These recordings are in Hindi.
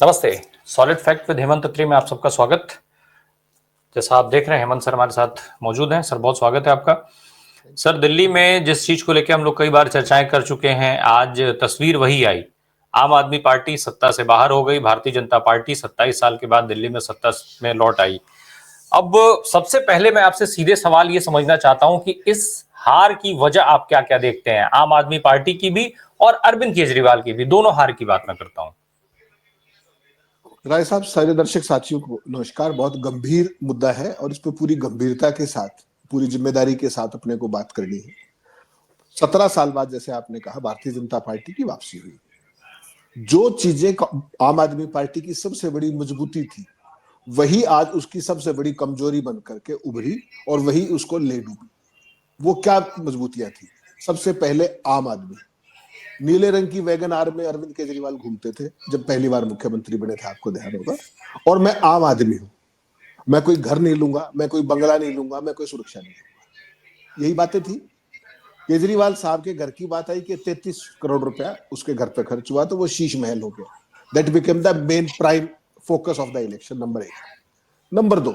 नमस्ते। सॉलिड फैक्ट विद हेमंत अत्री में आप सबका स्वागत। जैसा आप देख रहे हैं हेमंत सर हमारे साथ मौजूद हैं। सर बहुत स्वागत है आपका। सर दिल्ली में जिस चीज को लेकर हम लोग कई बार चर्चाएं कर चुके हैं, आज तस्वीर वही आई। आम आदमी पार्टी सत्ता से बाहर हो गई, भारतीय जनता पार्टी 27 साल के बाद दिल्ली में सत्ता में लौट आई। अब सबसे पहले मैं आपसे सीधे सवाल ये समझना चाहता हूं कि इस हार की वजह आप क्या क्या देखते हैं, आम आदमी पार्टी की भी और अरविंद केजरीवाल की भी, दोनों हार की बात मैं करता हूं। राय साहब, सारे दर्शक साथियों को नमस्कार। बहुत गंभीर मुद्दा है और इस पे पूरी गंभीरता के साथ, पूरी जिम्मेदारी के साथ अपने को बात करनी है। 17 साल बाद, जैसे आपने कहा, भारतीय जनता पार्टी की वापसी हुई। जो चीजें आम आदमी पार्टी की सबसे बड़ी मजबूती थी, वही आज उसकी सबसे बड़ी कमजोरी बन करके उभरी और वही उसको ले डूबी। वो क्या मजबूतियां थी? सबसे पहले आम आदमी। नीले रंग की वैगन आर में अरविंद केजरीवाल घूमते थे जब पहली बार मुख्यमंत्री बने थे, आपको ध्यान होगा। और मैं आम आदमी हूं, मैं कोई घर नहीं लूंगा, मैं कोई बंगला नहीं लूंगा, मैं कोई सुरक्षा नहीं लूंगा, यही बातें थी। केजरीवाल साहब के घर की बात आई कि 33 करोड़ रुपया उसके घर पे खर्च हुआ, तो वो शीश महल हो गया। That became the main prime focus of the election. Number 1। Number 2,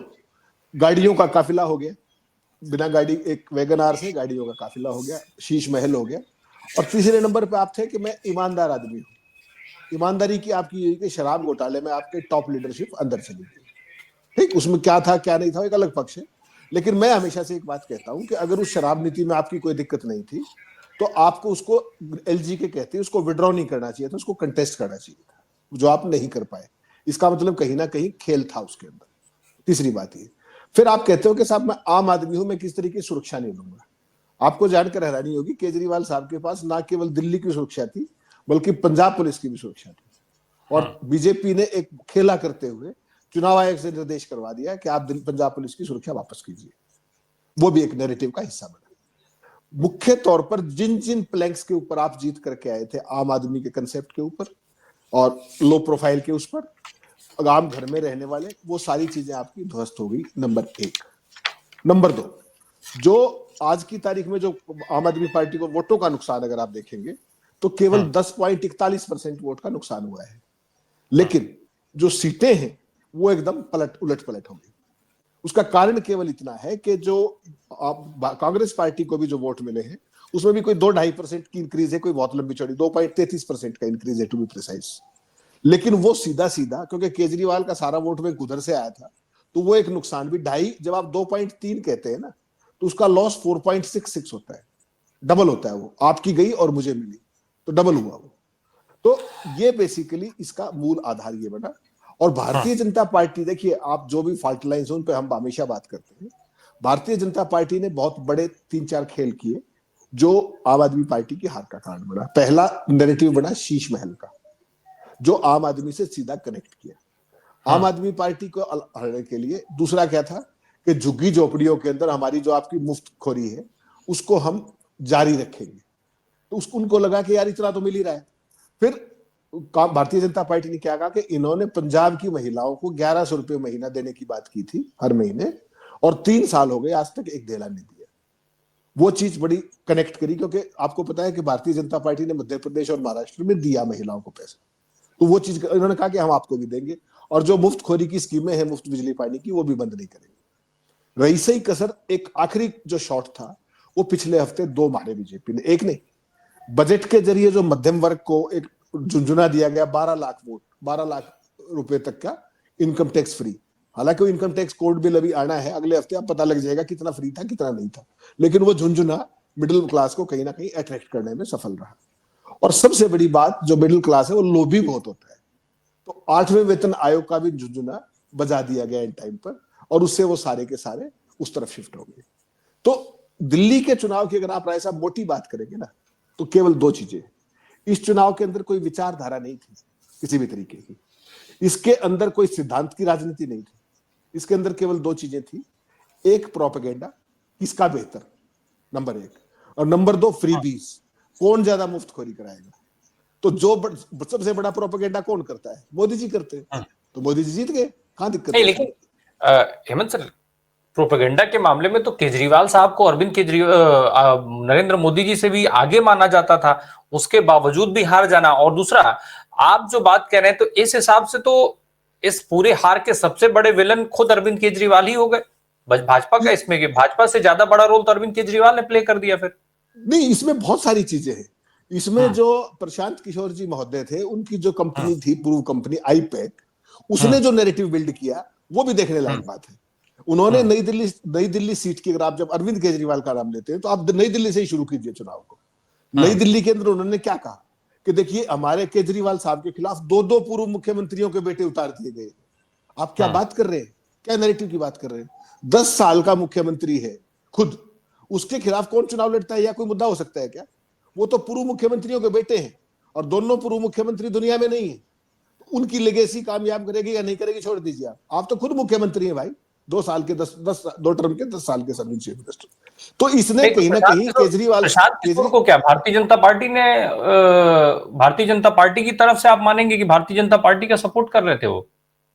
गाड़ियों का काफिला हो गया। बिना गाड़ी, एक वैगन आर से गाड़ियों का काफिला हो गया, शीश महल हो गया। और तीसरे नंबर पे आप थे कि मैं ईमानदार आदमी हूं। ईमानदारी की आपकी यही कि शराब घोटाले में आपके टॉप लीडरशिप अंदर चली गई। ठीक, उसमें क्या था क्या नहीं था एक अलग पक्ष है, लेकिन मैं हमेशा से एक बात कहता हूं कि अगर उस शराब नीति में आपकी कोई दिक्कत नहीं थी तो आपको उसको, एलजी के कहते हैं, उसको विड्रॉ नहीं करना चाहिए था, उसको कंटेस्ट करना चाहिए था, जो आप नहीं कर पाए। इसका मतलब कहीं ना कहीं खेल था उसके अंदर। तीसरी बात ये, फिर आप कहते हो कि साहब मैं आम आदमी हूं, मैं किस तरीके की सुरक्षा नहीं लूंगा। आपको जानकर हैरानी होगी, केजरीवाल साहब के पास ना केवल दिल्ली की सुरक्षा थी बल्कि पंजाब पुलिस की भी सुरक्षा थी। और बीजेपी ने एक खेला करते हुए चुनाव आयोग से निर्देश करवा दिया कि आप पंजाब पुलिस की सुरक्षा वापस कीजिए। वो भी एक नैरेटिव का हिस्सा बना। मुख्य तौर पर जिन जिन प्लैंक्स के ऊपर आप जीत करके आए थे, आम आदमी के कंसेप्ट के ऊपर और लो प्रोफाइल के उस पर, आम घर में रहने वाले, वो सारी चीजें आपकी ध्वस्त हो गई। नंबर 1। नंबर 2, जो आज की तारीख में जो आम आदमी पार्टी को वोटों का नुकसान अगर आप देखेंगे तो केवल 10.41% वोट का नुकसान हुआ है, लेकिन जो सीटें हैं वो एकदम उलट पलट हो गई। उसका कारण केवल इतना है कि जो कांग्रेस पार्टी को भी जो वोट मिले हैं उसमें भी कोई 2-2.5% की इंक्रीज है, कोई बहुत लंबी चौड़ी 2.33% का इंक्रीज है, टू बी प्रिसाइज। लेकिन वो सीधा सीधा, क्योंकि केजरीवाल का सारा वोट बैंक उधर से आया था, तो वो एक नुकसान भी 2.5, जब आप 2.3 कहते हैं ना, तो उसका लॉस 4.66 होता है, डबल होता है। वो आपकी गई और मुझे मिली तो डबल हुआ वो। तो ये बेसिकली इसका मूल आधार ये बना। और भारतीय जनता पार्टी, देखिए आप जो भी फॉल्ट लाइंस उन पे हम हमेशा बात करते हैं, भारतीय जनता पार्टी ने बहुत बड़े 3-4 खेल किए जो आम आदमी पार्टी की हार का कारण बना। पहला नैरेटिव बना शीश महल का, जो आम आदमी से सीधा कनेक्ट किया आम आदमी पार्टी को हराने के लिए। दूसरा क्या था कि झुग्गी झोपड़ियों के अंदर हमारी जो आपकी मुफ्तखोरी है उसको हम जारी रखेंगे। तो उसको, उनको लगा कि यार इतना तो मिल ही रहा है। फिर भारतीय जनता पार्टी ने क्या कहा कि इन्होंने पंजाब की महिलाओं को 1100 रुपये महीना देने की बात की थी हर महीने, और 3 साल हो गए आज तक एक देला नहीं दिया। वो चीज बड़ी कनेक्ट करी, क्योंकि आपको पता है कि भारतीय जनता पार्टी ने मध्य प्रदेश और महाराष्ट्र में दिया महिलाओं को पैसा, तो वो चीज इन्होंने कहा कि हम आपको भी देंगे। और जो मुफ्तखोरी की स्कीमें हैं, मुफ्त बिजली पानी की, वो भी बंद नहीं करेंगे। रही सही कसर, एक आखिरी जो शॉट था वो पिछले हफ्ते 2 मारे बीजेपी ने। एक नहीं, बजट के जरिए जो मध्यम वर्ग को एक झुंझुना दिया गया, 12 लाख वोट, 12 लाख रुपए तक का इनकम टैक्स फ्री। हालांकि वो इनकम टैक्स कोड बिल अभी आना है अगले हफ्ते, अब पता लग जाएगा कितना फ्री था कितना नहीं था, लेकिन वो झुंझुना मिडिल क्लास को कहीं ना कहीं अट्रैक्ट करने में सफल रहा। और सबसे बड़ी बात, जो मिडिल क्लास है वो लोभी बहुत होता है, तो 8वें वेतन आयोग का भी झुंझुना बजा दिया गया इन टाइम पर, और उससे वो सारे के सारे उस तरफ शिफ्ट हो गए। तो दिल्ली के चुनाव की अगर आप राय साहब मोटी बात करेंगे ना, तो केवल 2 चीजें। इस चुनाव के अंदर कोई विचारधारा नहीं थी किसी भी तरीके की, इसके अंदर कोई सिद्धांत की राजनीति नहीं थी, इसके अंदर केवल 2 चीजें थी। एक, प्रोपेगेंडा, किसका बेहतर, नंबर 1, और नंबर 2, फ्रीबीज, कौन ज्यादा मुफ्तखोरी कराएगा। तो जो सबसे बड़ा प्रोपेगेंडा कौन करता है? मोदी जी करते हैं, तो मोदी जी जीत गए, कहां दिक्कत है? लेकिन हेमंत सर, प्रोपेगेंडा के मामले में तो केजरीवाल साहब को अरविंद केजरीवाल नरेंद्र मोदी जी से भी आगे माना जाता था, उसके बावजूद भी हार जाना। और दूसरा, आप जो बात कह रहे हैं तो इस हिसाब से तो इस पूरे हार के सबसे बड़े विलन खुद अरविंद केजरीवाल ही हो गए। भाजपा का इसमें कि भाजपा से ज्यादा बड़ा रोल तो अरविंद केजरीवाल ने प्ले कर दिया फिर। नहीं, इसमें बहुत सारी चीजें हैं। इसमें जो प्रशांत किशोर जी महोदय थे, उनकी जो कंपनी थी, पूर्व कंपनी आईपैक, उसने जो नैरेटिव बिल्ड किया वो भी देखने लायक बात है। उन्होंने नई दिल्ली सीट की, अगर आप जब अरविंद केजरीवाल का नाम लेते हैं तो आप नई दिल्ली से ही शुरू कीजिए चुनाव को। नई दिल्ली के अंदर उन्होंने क्या कहा कि देखिए हमारे केजरीवाल साहब के खिलाफ दो दो पूर्व मुख्यमंत्रियों के बेटे उतार दिए गए। आप क्या बात कर रहे हैं, क्या नैरेटिव की बात कर रहे हैं? 10 साल का मुख्यमंत्री है खुद, उसके खिलाफ कौन चुनाव लड़ता है या कोई मुद्दा हो सकता है क्या? वो तो पूर्व मुख्यमंत्रियों के बेटे हैं और दोनों पूर्व मुख्यमंत्री दुनिया में नहीं है। उनकी लेगेसी कामयाब करेगी या नहीं करेगी छोड़ दीजिए। आप तो खुद मुख्यमंत्री हैं भाई, 2 टर्म के 10 साल के सर्विंग चीफ मिनिस्टर। तो इसने कहीं ना कहीं केजरीवाल को क्या भारतीय जनता पार्टी ने भारतीय जनता पार्टी की तरफ से आप मानेंगे कि भारतीय जनता पार्टी का सपोर्ट कर रहे थे वो?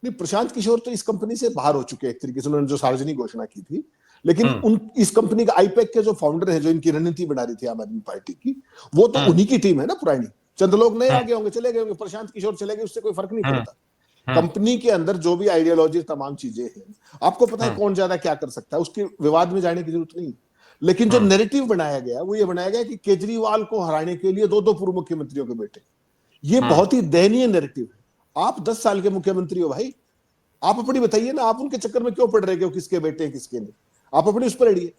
नहीं, प्रशांत किशोर तो इस कंपनी से बाहर हो चुके हैं एक तरीके से, उन्होंने जो सार्वजनिक घोषणा की थी। लेकिन उन इस कंपनी का आईपैक के जो फाउंडर है, जो इनकी रणनीति बना रही थी आम आदमी पार्टी की, वो तो उन्हीं की टीम है ना पुरानी। चंद लोग नए आगे होंगे, चले गए होंगे, प्रशांत किशोर चले गए, उससे कोई फर्क नहीं पड़ता। कंपनी के अंदर जो भी आइडियोलॉजी, तमाम चीजें हैं, आपको पता है कौन ज्यादा क्या कर सकता है, उसके विवाद में जाने की जरूरत नहीं। लेकिन जो नैरेटिव बनाया गया वो ये बनाया गया कि केजरीवाल को हराने के लिए दो पूर्व मुख्यमंत्रियों के बेटे। ये बहुत ही दयनीय नैरेटिव है। आप 10 साल के मुख्यमंत्री हो भाई, आप अपनी बताइए ना, आप उनके चक्कर में क्यों पड़ रहे हो, किसके बेटे हैं किसके नहीं? आप अपनी उस पर अड़िए।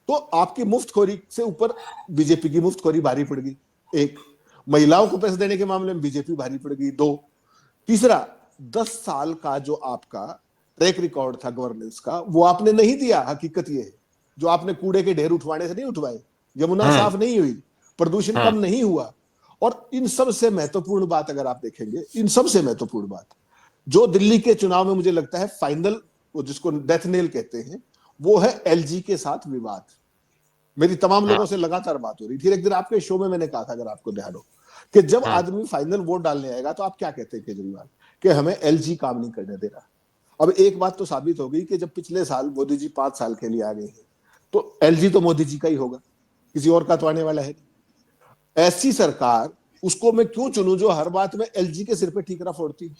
तो आपकी मुफ्तखोरी से ऊपर बीजेपी की मुफ्तखोरी भारी पड़ गई। एक, महिलाओं को पैसे देने के मामले में बीजेपी भारी पड़ गई। 2, तीसरा, 10 साल का जो आपका ट्रैक रिकॉर्ड था गवर्नेंस का, वो आपने नहीं दिया। हकीकत ये है, जो आपने कूड़े के ढेर उठवाने से नहीं उठवाए, यमुना साफ नहीं हुई, प्रदूषण कम नहीं हुआ। और इन सबसे महत्वपूर्ण बात अगर आप देखेंगे, इन सबसे महत्वपूर्ण बात जो दिल्ली के चुनाव में मुझे लगता है फाइनल, वो जिसको डेथ नेल कहते हैं, वो है एलजी के साथ विवाद। मेरी तमाम लोगों से लगातार बात हो रही थी। एक दिन आपके शो में मैंने कहा था, अगर आपको ध्यान हो, कि जब आदमी फाइनल वोट डालने आएगा तो आप क्या कहते हैं केजरीवाल, कि हमें एलजी काम नहीं करने दे रहा। अब एक बात तो साबित हो गई कि जब पिछले साल मोदी जी 5 साल के लिए आ गए हैं, तो एलजी तो मोदी जी का ही होगा, किसी और का तो आने वाला है। ऐसी सरकार, उसको मैं क्यों चुनूं जो हर बात में एलजी के सिर पे ठीकरा फोड़ती है?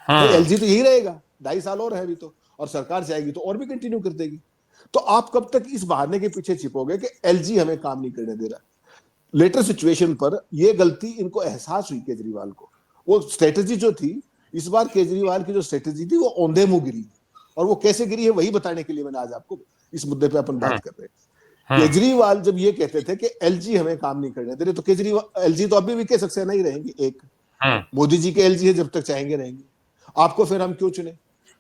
तो एलजी तो यही रहेगा, 2.5 साल और है अभी तो, और सरकार जाएगी तो और भी कंटिन्यू कर देगी। तो आप कब तक इस बहाने के पीछे छिपोगे कि एलजी हमें काम नहीं करने दे रहा? लेटर सिचुएशन पर ये गलती इनको एहसास हुई केजरीवाल को। वो स्ट्रेटेजी जो थी, इस बार केजरीवाल की जो स्ट्रेटेजी थी वो औंधे मुंह गिरी, और वो कैसे गिरी है वही बताने के लिए मैंने आज आपको इस मुद्दे पे अपन बात कर रहे हैं। केजरीवाल जब ये कहते थे कि एलजी हमें काम नहीं करने दे रहे, तो केजरीवाल, एलजी तो अभी भी कह सक्सेना ही रहेंगे। एक, मोदी जी के एलजी है, जब तक चाहेंगे रहेंगे, आपको फिर हम क्यों चुने?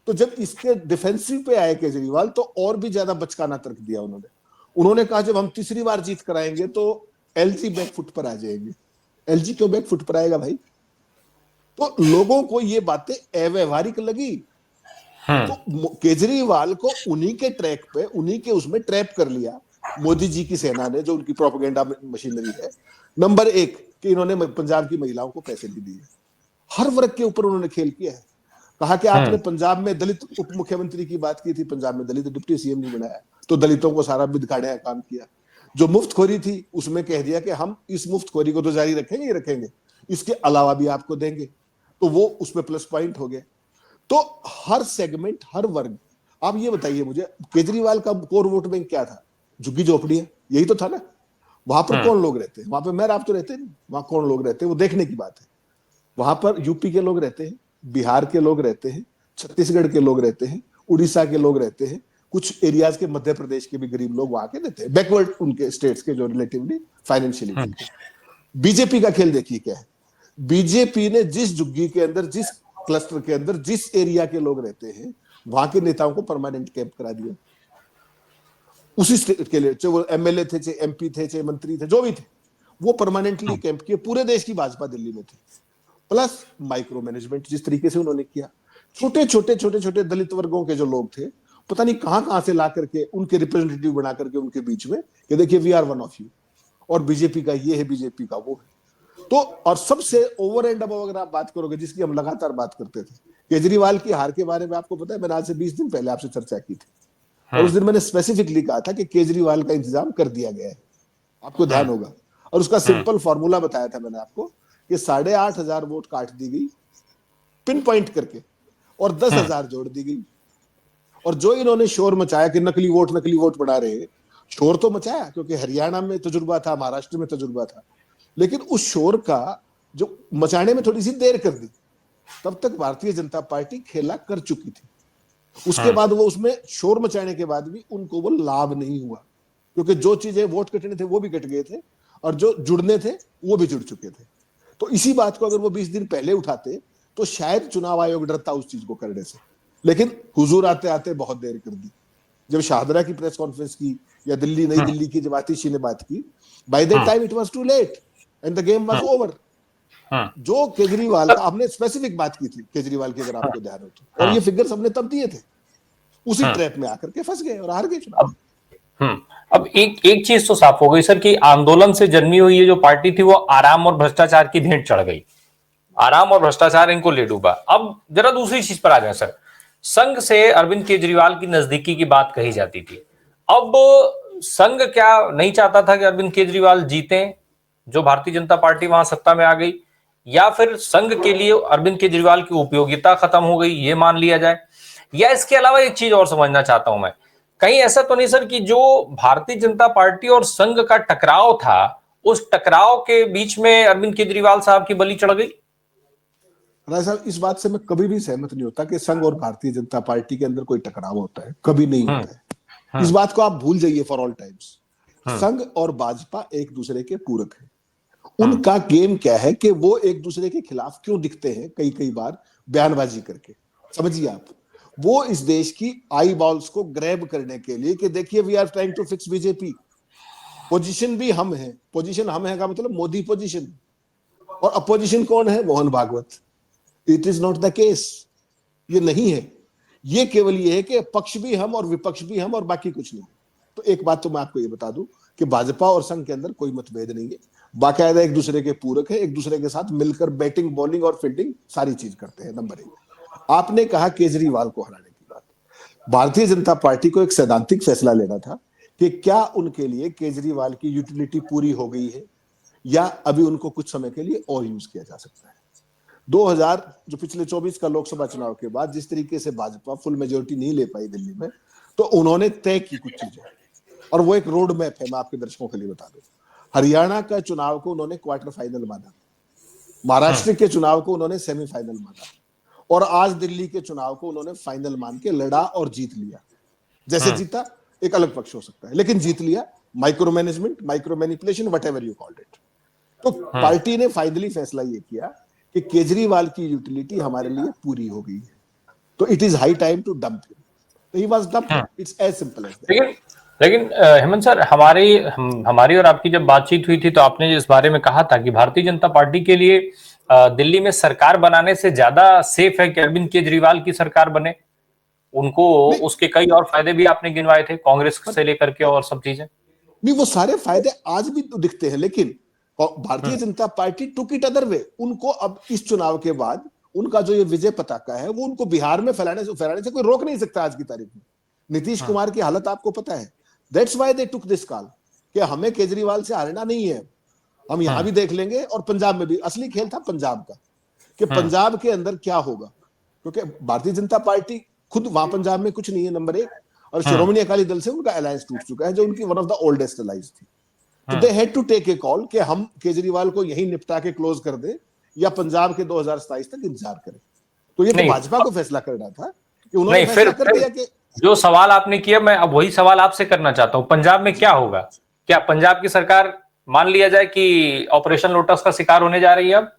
तो जब इसके डिफेंसिव पे आए केजरीवाल, तो और भी ज्यादा बचकाना तर्क दिया उन्होंने कहा जब हम तीसरी बार जीत कराएंगे तो एलजी बैकफुट पर आ जाएंगे। एलजी क्यों बैकफुट पर आएगा भाई? तो लोगों को ये बातें अव्यवहारिक लगी। तो केजरीवाल को उन्हीं के ट्रैक पे, उन्हीं के उसमें ट्रैप कर लिया मोदी जी की सेना ने, जो उनकी प्रोपेगेंडा मशीनरी है। नंबर 1 कि इन्होंने पंजाब की महिलाओं को पैसे भी दिए, हर वर्ग के ऊपर उन्होंने खेल किया है। कहा कि आपने पंजाब में दलित उप मुख्यमंत्री की बात की थी, पंजाब में दलित डिप्टी सीएम नहीं बनाया, तो दलितों को सारा बिदकाने का काम किया। जो मुफ्तखोरी थी उसमें कह दिया कि हम इस मुफ्तखोरी को तो जारी रखेंगे ही रखेंगे, इसके अलावा भी आपको देंगे, तो वो उसमें प्लस पॉइंट हो गया। तो हर सेगमेंट, हर वर्ग। आप ये बताइए मुझे, केजरीवाल का कोर वोट बैंक क्या था? झुग्गी झोपड़ियां, यही तो था ना। वहां पर कौन लोग रहते हैं? वहां पर मैं आप तो रहते नहीं, वहां कौन लोग रहते हैं वो देखने की बात है। वहां पर यूपी के लोग रहते हैं, बिहार के लोग रहते हैं, छत्तीसगढ़ के लोग रहते हैं, उड़ीसा के लोग रहते हैं, कुछ एरियाज के मध्य प्रदेश के भी गरीब लोग वहां के रहते हैं, बैकवर्ड उनके स्टेट्स के जो रिलेटिवली फाइनेंशियली। बीजेपी का खेल देखिए क्या है। बीजेपी ने जिस झुग्गी के अंदर, जिस क्लस्टर के अंदर, जिस एरिया के लोग रहते हैं, वहां के नेताओं को परमानेंट कैंप करा दिया उसी स्टेट के लिए, चाहे वो एमएलए थे, चाहे एमपी थे, चाहे मंत्री थे, जो भी थे, वो परमानेंटली कैंप किए। पूरे देश की भाजपा दिल्ली में थी। प्लस माइक्रो मैनेजमेंट जिस तरीके से उन्होंने किया, छोटे छोटे दलित वर्गों के जो लोग थे, पता नहीं कहां से ला करके उनके रिप्रेजेंटेटिव बना करके उनके बीच में कि देखिए we are one of you, और बीजेपी का ये है, बीजेपी का वो है। तो और सबसे ओवर एंड अबव अगर आप बात करोगे, जिसकी हम लगातार बात करते थे, केजरीवाल की हार के बारे में आपको पता है, मैंने आज से 20 दिन पहले आपसे चर्चा की थी, और उस दिन मैंने स्पेसिफिकली कहा था कि केजरीवाल का इंतजाम कर दिया गया है, आपको ध्यान होगा। और उसका सिंपल फॉर्मूला बताया था मैंने आपको कि 8,500 वोट काट दी गई पिन पॉइंट करके और 10,000 जोड़ दी गई। और जो इन्होंने शोर मचाया कि नकली वोट बना रहे हैं, शोर तो मचाया क्योंकि हरियाणा में तजुर्बा था, महाराष्ट्र में तजुर्बा था, लेकिन उस शोर का जो मचाने में थोड़ी सी देर कर दी, तब तक भारतीय जनता पार्टी खेला कर चुकी थी। उसके बाद वो उसमें शोर मचाने के बाद भी उनको वो लाभ नहीं हुआ, क्योंकि जो चीजें वोट कटने थे वो भी कट गए थे और जो जुड़ने थे वो भी जुड़ चुके थे। तो इसी बात को अगर वो 20 दिन पहले उठाते तो शायद चुनाव आयोग डरता उस चीज को करने से, लेकिन हुजूर आते आते बहुत देर कर दी। जब शाहदरा की प्रेस कॉन्फ्रेंस की या नई दिल्ली की जब आतिशी ने बात की, by that time it was too late and the game was over. जो केजरीवाल का आपने स्पेसिफिक बात की थी, केजरीवाल की अगर आपको ध्यान हो तो, और ये फिगर्स हमने तब दिए थे, उसी ट्रैप में आकर के फंस गए और हार गए चुनाव। अब एक चीज तो साफ हो गई सर कि आंदोलन से जन्मी हुई ये जो पार्टी थी वो आराम और भ्रष्टाचार की भेंट चढ़ गई। आराम और भ्रष्टाचार इनको ले डूबा। अब जरा दूसरी चीज पर आ जाए सर। संघ से अरविंद केजरीवाल की नजदीकी की बात कही जाती थी। अब संघ क्या नहीं चाहता था कि अरविंद केजरीवाल जीते, जो भारतीय जनता पार्टी वहां सत्ता में आ गई, या फिर संघ के लिए अरविंद केजरीवाल की उपयोगिता खत्म हो गई, ये मान लिया जाए? या इसके अलावा एक चीज और समझना चाहता हूं मैं, कहीं ऐसा तो नहीं सर कि जो भारतीय जनता पार्टी और संघ का टकराव था, उस टकराव के बीच में अरविंद केजरीवाल साहब की बलि चढ़ गई? राय साहब, इस बात से मैं कभी भी सहमत नहीं होता कि संघ और भारतीय जनता पार्टी के अंदर कोई टकराव होता है, कभी नहीं होता है। इस बात को आप भूल जाइए फॉर ऑल टाइम्स। संघ और भाजपा एक दूसरे के पूरक हैं। उनका गेम क्या है कि वो एक दूसरे के खिलाफ क्यों दिखते हैं कई बार बयानबाजी करके, समझिए आप, वो इस देश की आई बॉल्स को ग्रैब करने के लिए कि देखिए we are trying to fix BJP, position भी हम है, पोजीशन हम है का मतलब मोदी पोजीशन, और अपोजिशन कौन है? Mohan Bhagwat. It is not the case, ये नहीं है। ये केवल ये है कि पक्ष भी हम और विपक्ष भी हम और बाकी कुछ नहीं। तो एक बात तो मैं आपको ये बता दूं कि भाजपा और संघ के अंदर कोई मतभेद नहीं है, बाकायदा एक दूसरे के पूरक है, एक दूसरे के साथ मिलकर बैटिंग, बॉलिंग और फील्डिंग सारी चीज करते हैं। नंबर 1, आपने कहा केजरीवाल को हराने की बात। भारतीय जनता पार्टी को एक सैद्धांतिक फैसला लेना था कि क्या उनके लिए केजरीवाल की यूटिलिटी पूरी हो गई है या अभी उनको कुछ समय के लिए और यूज किया जा सकता है। 2000 जो पिछले 24 का लोकसभा चुनाव के बाद जिस तरीके से भाजपा फुल मेजोरिटी नहीं ले पाई दिल्ली में, तो उन्होंने तय की कुछ चीजें, और वो एक रोड मैप है। मैं आपके दर्शकों के लिए बता दूं, हरियाणा का चुनाव को उन्होंने क्वार्टर फाइनल माना, महाराष्ट्र के चुनाव को उन्होंने सेमीफाइनल माना, और आज दिल्ली के चुनाव को उन्होंने फाइनल मान के लड़ा और जीत लिया। जैसे जीता एक अलग पक्ष हो सकता है, लेकिन जीत लिया। Micro management, micro manipulation, what ever you called it. तो पार्टी ने फाइनली फैसला ये किया कि केजरीवाल की यूटिलिटी हमारे लिए पूरी हो गई है, तो it is high time to dump him. तो he was dumped, it's as simple as that. लेकिन हेमंत सर, हमारी और आपकी जब बातचीत हुई थी तो आपने इस बारे में कहा था कि भारतीय जनता पार्टी के लिए दिल्ली में सरकार बनाने से ज्यादा सेफ है कि अरविंद केजरीवाल की सरकार बने। उनको उसके कई और फायदे भी आपने गिनवाए थे, कांग्रेस से लेकर के और सब चीजें। नहीं, वो सारे फायदे आज भी तो दिखते हैं, लेकिन Bharatiya Janata party took it other way. उनको अब इस चुनाव के बाद उनका जो ये विजय पताका है वो उनको बिहार में फैलाने से कोई रोक नहीं सकता। आज की तारीख में नीतीश कुमार की हालत आपको पता है। That's why they took this call कि हमें केजरीवाल से हारना नहीं है, हम यहां भी देख लेंगे और पंजाब में भी। असली खेल था पंजाब का कि पंजाब के अंदर क्या होगा, क्योंकि भारतीय जनता पार्टी खुद वहां पंजाब में कुछ नहीं है, नंबर 1, और श्रोमणी अकाली दल से उनका अलायंस टूट चुका है, जो उनकी one of the oldest alliance थी। तो they had to take a call कि हम केजरीवाल को यहीं निपटा के क्लोज कर दे या पंजाब के 2027 तक इंतजार करें। तो ये तो भाजपा को फैसला करना था कि उन्होंने फैसला कर दिया कि जो सवाल आपने किया, मैं अब वही सवाल आपसे करना चाहता हूं। पंजाब में क्या होगा? क्या पंजाब की सरकार, मान लिया जाए कि ऑपरेशन लोटस का शिकार होने जा रही है, अब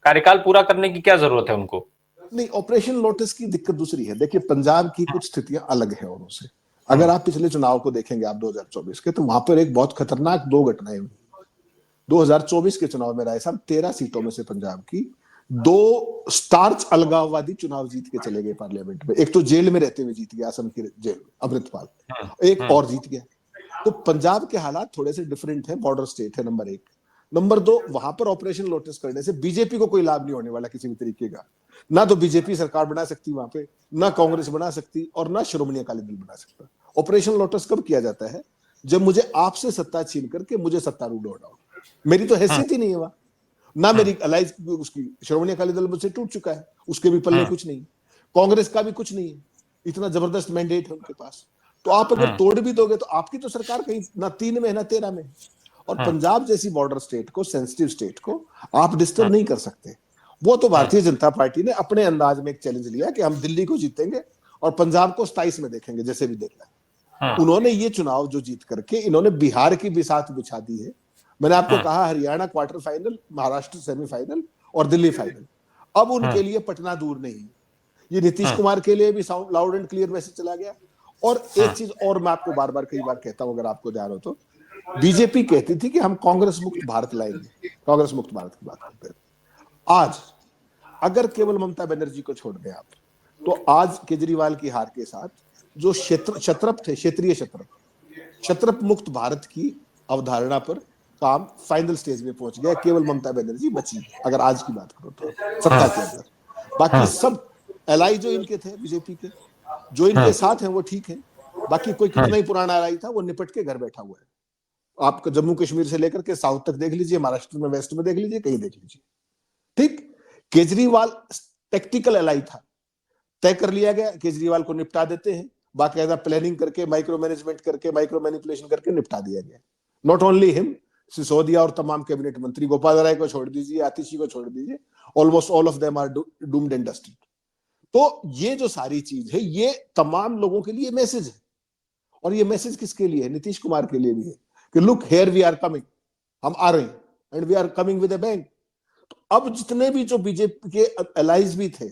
कार्यकाल पूरा करने की क्या जरूरत है उनको? नहीं, ऑपरेशन लोटस की दिक्कत दूसरी है। देखिए, पंजाब की कुछ स्थितियां अलग है औरों से। अगर आप पिछले चुनाव को देखेंगे आप 2024 के, तो वहां पर एक बहुत खतरनाक 2 घटनाएं हुई। 2024 के चुनाव में राय साहब 13 सीटों में से पंजाब की 2 स्टार्च अलगाववादी चुनाव जीत के चले गए पार्लियामेंट में। एक तो जेल में रहते हुए जीत गया, असम की जेल में अमृतपाल, एक और जीत गया। तो पंजाब के हालात थोड़े से डिफरेंट है, बॉर्डर स्टेट है, नंबर 1। नंबर 2, वहां पर ऑपरेशन लोटस करने से बीजेपी को कोई लाभ नहीं होने वाला किसी भी तरीके का। ना तो बीजेपी सरकार बना सकती वहां पे, ना कांग्रेस बना सकती, और ना श्रोमणी अकाली दल बना सकता। ऑपरेशन लोटस कब किया जाता है? जब मुझे आपसे सत्ता छीन करके मुझे सत्तारूढ़ होना हो। मेरी तो हैसियत ही नहीं है वहां। ना मेरी अलाइज उसकी श्रोमणी अकाली दल से टूट चुका है, उसके भी पल्ले कुछ नहीं, कांग्रेस का भी कुछ नहीं है, इतना जबरदस्त मैंडेट है उनके पास। तो आप अगर तोड़ भी दोगे तो आपकी तो सरकार कहीं ना 3 में है ना 13 में। और पंजाब जैसी बॉर्डर स्टेट को, सेंसिटिव स्टेट को आप डिस्टर्ब नहीं कर सकते। वो तो भारतीय जनता पार्टी ने अपने अंदाज में एक चैलेंज लिया कि हम दिल्ली को जीतेंगे और पंजाब को 27 में देखेंगे, जैसे भी देखना है। उन्होंने ये चुनाव जो जीत करके इन्होंने बिहार की बिसात बिछा दी है। मैंने आपको कहा Haryana quarter final, Maharashtra semifinal और दिल्ली फाइनल। अब उनके लिए पटना दूर नहीं। ये नीतीश कुमार के लिए भी sound loud and clear message चला गया। और एक चीज और मैं आपको बार बार कई बार कहता हूं, अगर आपको ध्यान हो तो, बीजेपी कहती थी कि हम कांग्रेस मुक्त भारत लाएंगे, कांग्रेस मुक्त भारत की बात करते हैं। आज अगर केवल ममता बनर्जी को छोड़ दें आप, तो आज केजरीवाल की हार के साथ जो क्षत्रप थे, क्षेत्रीय क्षत्रप मुक्त भारत की अवधारणा पर काम फाइनल स्टेज में पहुंच गया। केवल ममता बनर्जी बची, अगर आज की बात करो तो सत्ता के अंदर। बाकी सब एलाई जो इनके थे बीजेपी के, जो इनके साथ हैं वो ठीक है। बाकी कोई कितना ही पुराना एलाई था वो निपट के घर बैठा हुआ है। आप जम्मू कश्मीर से लेकर के साउथ तक देख लीजिए, महाराष्ट्र में वेस्ट में देख लीजिए, कहीं देख लीजिए। ठीक, केजरीवाल टेक्टिकल एलाई था, तय कर लिया गया केजरीवाल को निपटा देते हैं, बाकायदा प्लानिंग करके, माइक्रो मैनेजमेंट करके, माइक्रो मैनिपुलेशन करके निपटा दिया गया। नॉट ओनली हिम, सिसोदिया और तमाम कैबिनेट मंत्री, गोपाल राय को छोड़ दीजिए, आतिशी को छोड़ दीजिए, almost all of them are doomed and dusted. तो ये जो सारी चीज है, ये तमाम लोगों के लिए मैसेज है। और ये मैसेज किसके लिए है? नीतीश कुमार के लिए भी है कि look here we are coming, हम आ रहे हैं, and we are coming with a bang. तो अब जितने भी जो बीजेपी के एलाइज भी थे,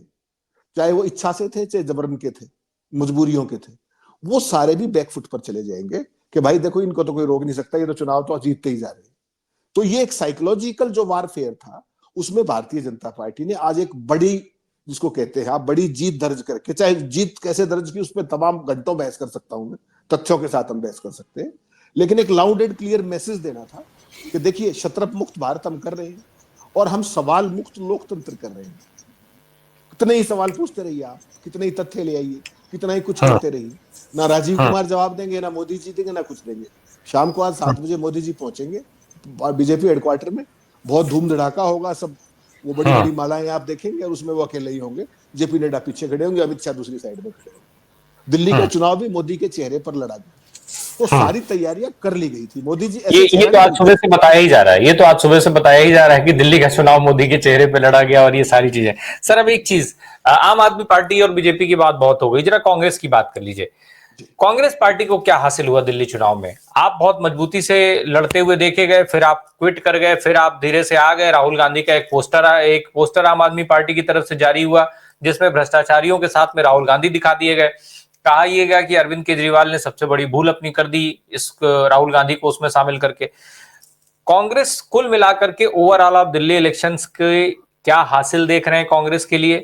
चाहे वो इच्छा से थे, चाहे जबरन के थे, मजबूरियों के थे, वो सारे भी बैकफुट पर चले जाएंगे कि भाई देखो इनको तो कोई रोक नहीं सकता, ये तो चुनाव तो जीतते ही जा रहे हैं। तो ये एक साइकोलॉजिकल जो वारफेयर था, उसमें भारतीय जनता पार्टी ने आज एक बड़ी, जिसको कहते हैं आप, बड़ी जीत दर्ज करके, चाहे जीत कैसे दर्ज की उस पर तमाम घंटों बहस कर सकता हूं मैं, तथ्यों के साथ हम बहस कर सकते हैं, लेकिन एक लाउड एंड क्लियर मैसेज देना था कि देखिए क्षत्रप मुक्त भारत हम कर रहे हैं और हम सवाल मुक्त लोकतंत्र कर रहे हैं। कितने ही सवाल पूछते रहिए आप, कितने ही तथ्य ले आइए, कितना ही कुछ करते रहिए, ना राजीव कुमार जवाब देंगे, ना मोदी जी देंगे, ना कुछ देंगे। शाम को आज 7 बजे मोदी जी पहुंचेंगे बीजेपी हेडक्वार्टर में, बहुत धूम धड़ाका होगा, सब वो बड़ी बड़ी मालाएं आप देखेंगे, और उसमें वो अकेले ही होंगे, जेपी नड्डा पीछे खड़े होंगे, अमित शाह दूसरी साइड में खड़े होंगे। दिल्ली का चुनाव भी मोदी के चेहरे पर लड़ा गया। तो सारी तैयारियां कर ली गई थी। मोदी जी ये तो आज सुबह से बताया ही जा रहा है, ये तो आज सुबह से बताया ही जा रहा है कि दिल्ली का चुनाव मोदी के चेहरे पे लड़ा गया और ये सारी चीजें। सर अब एक चीज, आम आदमी पार्टी और बीजेपी की बात बहुत हो गई, जरा कांग्रेस की बात कर लीजिए। कांग्रेस पार्टी को क्या हासिल हुआ दिल्ली चुनाव में? आप बहुत मजबूती से लड़ते हुए देखे गए, फिर आप क्विट कर गए, फिर आप धीरे से आ गए। राहुल गांधी का एक पोस्टर आम आदमी पार्टी की तरफ से जारी हुआ, जिसमें भ्रष्टाचारियों के साथ में राहुल गांधी दिखा दिए गए। कहा यह गया कि अरविंद केजरीवाल ने सबसे बड़ी भूल अपनी कर दी इस राहुल गांधी को उसमें शामिल करके। कांग्रेस कुल मिलाकर के ओवरऑल आप दिल्ली इलेक्शंस के क्या हासिल देख रहे हैं कांग्रेस के लिए?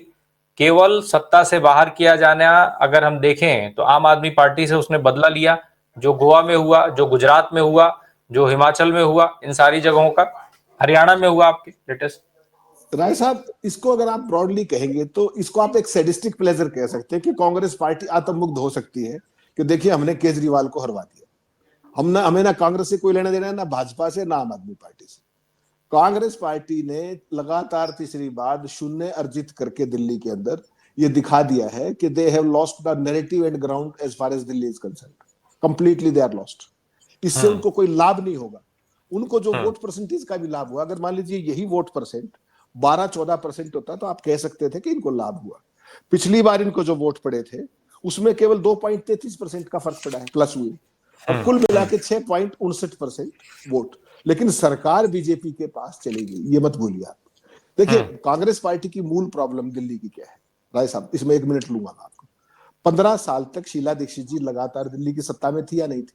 केवल सत्ता से बाहर किया जाना, अगर हम देखें तो आम आदमी पार्टी से उसने बदला लिया, जो गोवा में हुआ, जो गुजरात में हुआ, जो हिमाचल में हुआ, इन सारी जगहों का, हरियाणा में हुआ आपके लेटेस्ट। राय साहब, इसको अगर आप ब्रॉडली कहेंगे तो इसको आप एक सैडिस्टिक प्लेजर कह सकते हैं कि कांग्रेस पार्टी आत्ममुग्ध हो सकती है कि देखिए हमने केजरीवाल को हरवा दिया। हमें ना कांग्रेस से कोई लेना देना है, ना भाजपा से, ना आम आदमी पार्टी से। कांग्रेस पार्टी ने लगातार तीसरी बार शून्य अर्जित करके दिल्ली के अंदर ये दिखा दिया है कि they have lost the narrative and ground as far as Delhi is concerned. Completely they are lost. इससे उनको कोई लाभ नहीं होगा। उनको जो वोट परसेंटेज का भी लाभ हुआ, अगर मान लीजिए यही वोट परसेंट 12-14% होता तो आप कह सकते थे कि इनको लाभ हुआ। पिछली बार इनको जो वोट पड़े थे उसमें केवल 2.33% का फर्क पड़ा है, प्लस हुई। अब कुल मिला के 6.59% वोट, लेकिन सरकार बीजेपी के पास चली गई, ये मत भूलिए आप। देखिए कांग्रेस पार्टी की मूल प्रॉब्लम दिल्ली की क्या है राय साहब, इसमें 1 मिनट लूंगा मैं आपको। 15 साल तक शीला दीक्षित जी लगातार दिल्ली की सत्ता में थी या नहीं थी?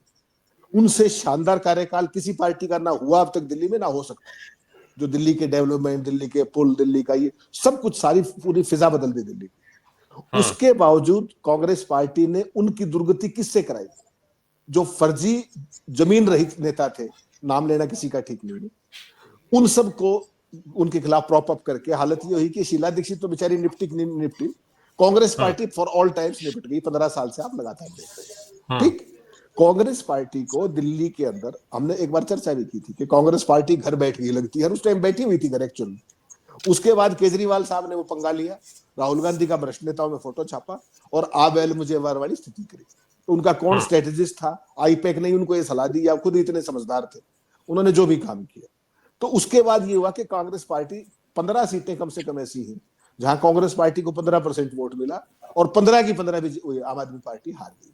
उनसे शानदार कार्यकाल किसी पार्टी का ना हुआ अब तक दिल्ली में, ना हो सकता। जो दिल्ली के डेवलपमेंट, दिल्ली के पुल, दिल्ली का ये सब कुछ, सारी पूरी फिजा बदल दी दिल्ली की। उसके बावजूद कांग्रेस पार्टी ने उनकी दुर्गति किससे कराई? जो फर्जी जमीन रहित नेता थे, नाम लेना किसी का ठीक नहीं, उन सबको उनके खिलाफ प्रॉप अप करके हालत ये हुई कि शीला दीक्षित तो बेचारी निपटी, Congress party for all times निपट गई। 15 साल से आप लगातार देख रहे हैं। ठीक, कांग्रेस पार्टी को दिल्ली के अंदर हमने एक बार चर्चा भी की थी कि कांग्रेस पार्टी घर बैठ गई लगती है, उस टाइम बैठी हुई थी घर एक्चुअली। उसके बाद केजरीवाल साहब ने वो पंगा लिया, राहुल गांधी का भ्रष्ट नेताओं में फोटो छापा और आ बैल मुझे वार वाली स्थिति करी। तो उनका कौन स्ट्रेटेजिस्ट था, आईपैक ने उनको ये सलाह दी या खुद इतने समझदार थे, उन्होंने जो भी काम किया। तो उसके बाद ये हुआ कि कांग्रेस पार्टी 15 सीटें कम से कम ऐसी हैं जहां कांग्रेस पार्टी को 15% वोट मिला और 15 की 15 भी आम आदमी पार्टी हार गई।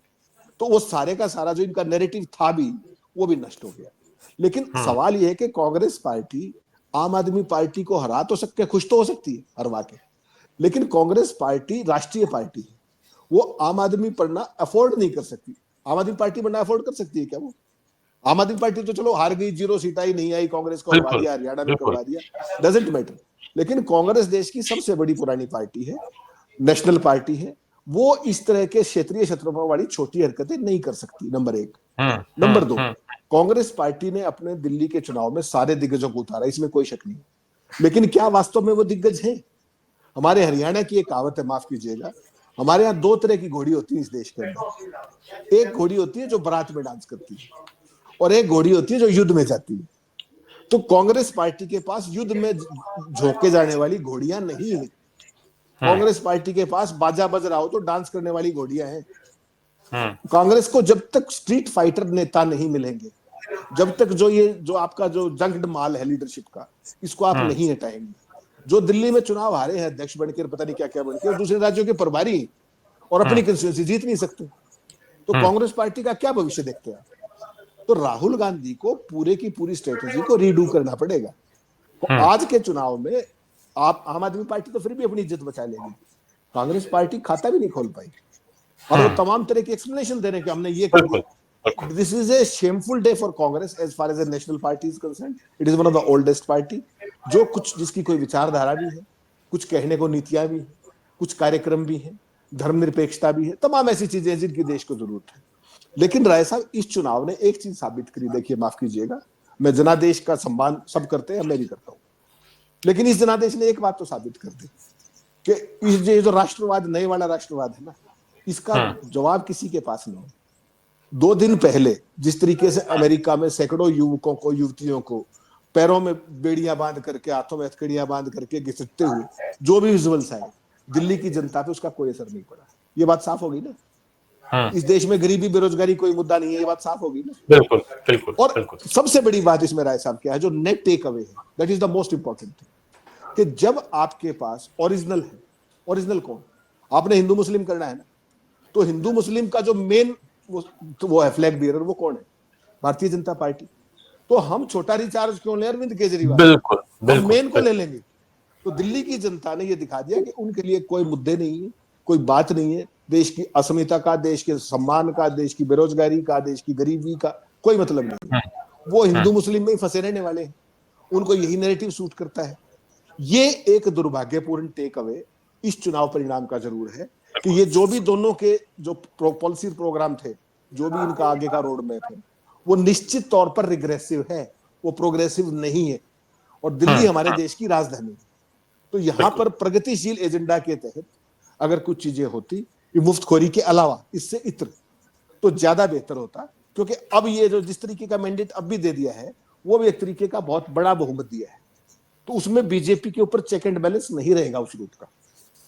तो वो सारे का सारा जो इनका नैरेटिव था भी वो भी नष्ट हो गया। लेकिन सवाल ये है कि कांग्रेस पार्टी आम आदमी पार्टी को हरा तो सकते, खुश तो हो सकती है हरवा के, लेकिन कांग्रेस पार्टी राष्ट्रीय पार्टी है, वो आम आदमी पढ़ना अफोर्ड नहीं कर सकती। आम आदमी पार्टी बनना अफोर्ड कर सकती है क्या वो? आम आदमी पार्टी तो चलो हार गई, 0 सीट आई, नहीं आई, कांग्रेस को हरवा दिया, हरियाणा में करवा दिया, डजंट मैटर। लेकिन कांग्रेस देश की सबसे बड़ी पुरानी पार्टी है, नेशनल पार्टी है, वो इस तरह के क्षेत्रीय क्षेत्रों वाली छोटी हरकतें नहीं कर सकती, नंबर एक। नंबर दो, कांग्रेस पार्टी ने अपने दिल्ली के चुनाव में सारे दिग्गजों को उतारा, इसमें कोई शक नहीं, लेकिन क्या वास्तव में वो दिग्गज हैं? हमारे हरियाणा की एक कहावत है, माफ कीजिएगा, हमारे यहाँ 2 तरह की घोड़ी होती है इस देश के अंदर। एक घोड़ी होती है जो बारात में डांस करती है और एक घोड़ी होती है जो युद्ध में जाती है। तो कांग्रेस पार्टी के पास युद्ध में झोंके जाने वाली घोड़ियां नहीं है। कांग्रेस पार्टी के पास बाजा बज रहा हो तो डांस करने वाली घोड़ियां हैं। कांग्रेस को जब तक स्ट्रीट फाइटर नेता नहीं मिलेंगे, जब तक जो आपका जो जंक्ड माल है लीडरशिप का, इसको आप नहीं हटाएंगे। जो दिल्ली में चुनाव हारे हैं अध्यक्ष बनकर, पता नहीं क्या क्या बनकर, और दूसरे राज्यों के प्रभारी और अपनी कंस्टिट्यूएंसी जीत नहीं सकते, तो कांग्रेस पार्टी का क्या भविष्य देखते हैं? तो राहुल गांधी को पूरे की पूरी स्ट्रेटेजी को रीडू करना पड़ेगा। तो आज के चुनाव में आप आम आदमी पार्टी तो फिर भी अपनी इज्जत बचा लेगी, कांग्रेस पार्टी खाता भी नहीं खोल पाई और वो तमाम तरह की एक्सप्लेनेशन दे रहे हैं कि हमने ये कर दिया। This is a shameful day for Congress as far as a national party is concerned. It is one of the oldest party, जो कुछ जिसकी कोई विचारधारा भी है, कुछ कहने को नीतियां भी है, कुछ कार्यक्रम भी है, धर्मनिरपेक्षता भी है, तमाम ऐसी चीजें हैं जिनकी देश को जरूरत है। लेकिन राय साहब, इस चुनाव ने एक चीज साबित करी, देखिए माफ कीजिएगा, मैं जनादेश का सम्मान सब करते हैं, मैं भी करता हूं, लेकिन इस जनादेश ने एक बात तो साबित कर दी कि ये जो राष्ट्रवाद, नए वाला राष्ट्रवाद है ना, इसका जवाब किसी के पास नहीं है। 2 दिन पहले जिस तरीके से अमेरिका में सैकड़ों युवकों को, युवतियों को पैरों में बेड़ियां बांध करके, हाथों में हथकड़ियां बांध करके घसीटते हुए जो भी विजुअल्स आए, दिल्ली की जनता पे उसका कोई असर नहीं पड़ा। ये बात साफ होगी ना? इस देश में गरीबी बेरोजगारी कोई मुद्दा नहीं है, ये बात साफ होगी ना? बिल्कुल बिल्कुल। और बिल्कुल। सबसे बड़ी बात इसमें राय साहब क्या है, जो नेट टेक अवे है, that is the most important thing, कि जब आपके पास ओरिजिनल है, ओरिजिनल कौन, आपने हिंदू मुस्लिम करना है ना, तो हिंदू मुस्लिम का जो मेन वो है फ्लैग बियरर, वो कौन है? भारतीय जनता पार्टी। तो हम छोटा रिचार्ज क्यों ले अरविंद केजरीवाल? बिल्कुल, हम मेन को ले लेंगे। तो दिल्ली की जनता ने ये दिखा दिया कि उनके लिए कोई मुद्दे नहीं है, कोई बात नहीं है, देश की असमिता का, देश के सम्मान का, देश की बेरोजगारी का, देश की गरीबी का कोई मतलब नहीं है। वो हिंदू मुस्लिम में ही फंसे रहने वाले हैं, उनको यही नैरेटिव सूट करता है। ये एक दुर्भाग्यपूर्ण टेक अवे इस चुनाव परिणाम का जरूर है कि ये जो भी दोनों के जो पॉलिसी प्रोग्राम थे, जो भी इनका आगे का रोड मैप है, वो निश्चित तौर पर रिग्रेसिव है, वो प्रोग्रेसिव नहीं है। और दिल्ली हमारे देश की राजधानी है, तो यहां पर प्रगतिशील एजेंडा के तहत अगर कुछ चीजें होती, मुफ्तखोरी के अलावा इससे इत्र, तो ज्यादा बेहतर होता। क्योंकि अब ये जो जिस तरीके का मैंडेट अब भी दे दिया है, वो भी एक तरीके का बहुत बड़ा बहुमत दिया है, तो उसमें बीजेपी के ऊपर चेक एंड बैलेंस नहीं रहेगा उस रूट का।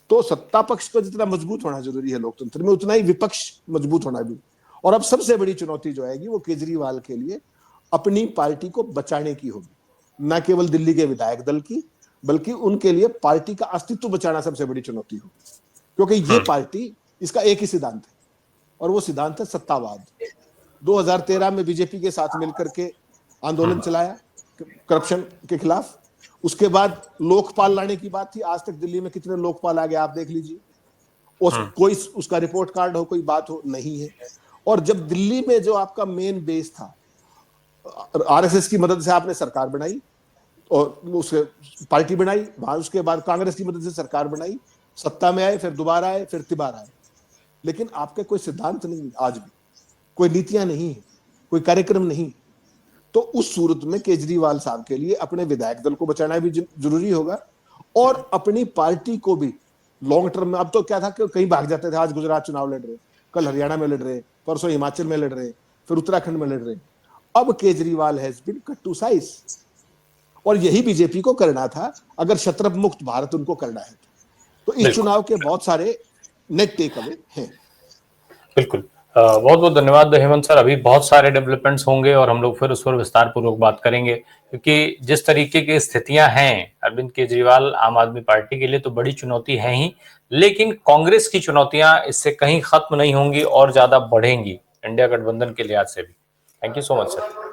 तो सत्ता पक्ष को जितना मजबूत होना जरूरी है लोकतंत्र में, उतना ही विपक्ष मजबूत होना भी। और अब सबसे बड़ी चुनौती जो आएगी वो केजरीवाल के लिए अपनी पार्टी को बचाने की होगी, न केवल दिल्ली के विधायक दल की, बल्कि उनके लिए पार्टी का अस्तित्व बचाना सबसे बड़ी चुनौती होगी। क्योंकि ये पार्टी, इसका एक ही सिद्धांत है और वो सिद्धांत है सत्तावाद। 2013 में बीजेपी के साथ मिलकर के आंदोलन चलाया करप्शन के खिलाफ, उसके बाद लोकपाल लाने की बात थी, आज तक दिल्ली में कितने लोकपाल आ गए आप देख लीजिए, कोई उसका रिपोर्ट कार्ड हो, कोई बात हो, नहीं है। और जब दिल्ली में जो आपका मेन बेस था, आरएसएस की मदद से आपने सरकार बनाई और उसके पार्टी बनाई, उसके बाद कांग्रेस की मदद से सरकार बनाई, सत्ता में आए, फिर दोबारा आए, फिर तिबारा आए, लेकिन आपके कोई सिद्धांत नहीं, आज भी कोई नीतियां नहीं है, कोई कार्यक्रम नहीं। तो उस सूरत में केजरीवाल साहब के लिए अपने विधायक दल को बचाना भी जरूरी होगा और अपनी पार्टी को भी लॉन्ग टर्म में। अब तो क्या था कि कहीं भाग जाते थे, आज गुजरात चुनाव लड़ रहे, कल हरियाणा में लड़ रहे, परसों हिमाचल में लड़ रहे, फिर उत्तराखंड में लड़ रहे हैं। अब Kejriwal has been cut to size, और यही बीजेपी को करना था अगर शत्रप मुक्त भारत उनको करना है तो इस चुनाव के बहुत सारे नेट टेक अवे हैं। बिल्कुल, बहुत बहुत धन्यवाद हेमंत सर। अभी बहुत सारे डेवलपमेंट्स होंगे और हम लोग फिर उस पर विस्तार पूर्वक बात करेंगे, क्योंकि जिस तरीके की स्थितियां हैं अरविंद केजरीवाल आम आदमी पार्टी के लिए तो बड़ी चुनौती है ही, लेकिन कांग्रेस की चुनौतियां इससे कहीं खत्म नहीं होंगी और ज्यादा बढ़ेंगी इंडिया गठबंधन के लिहाज से भी। Thank you so much sir.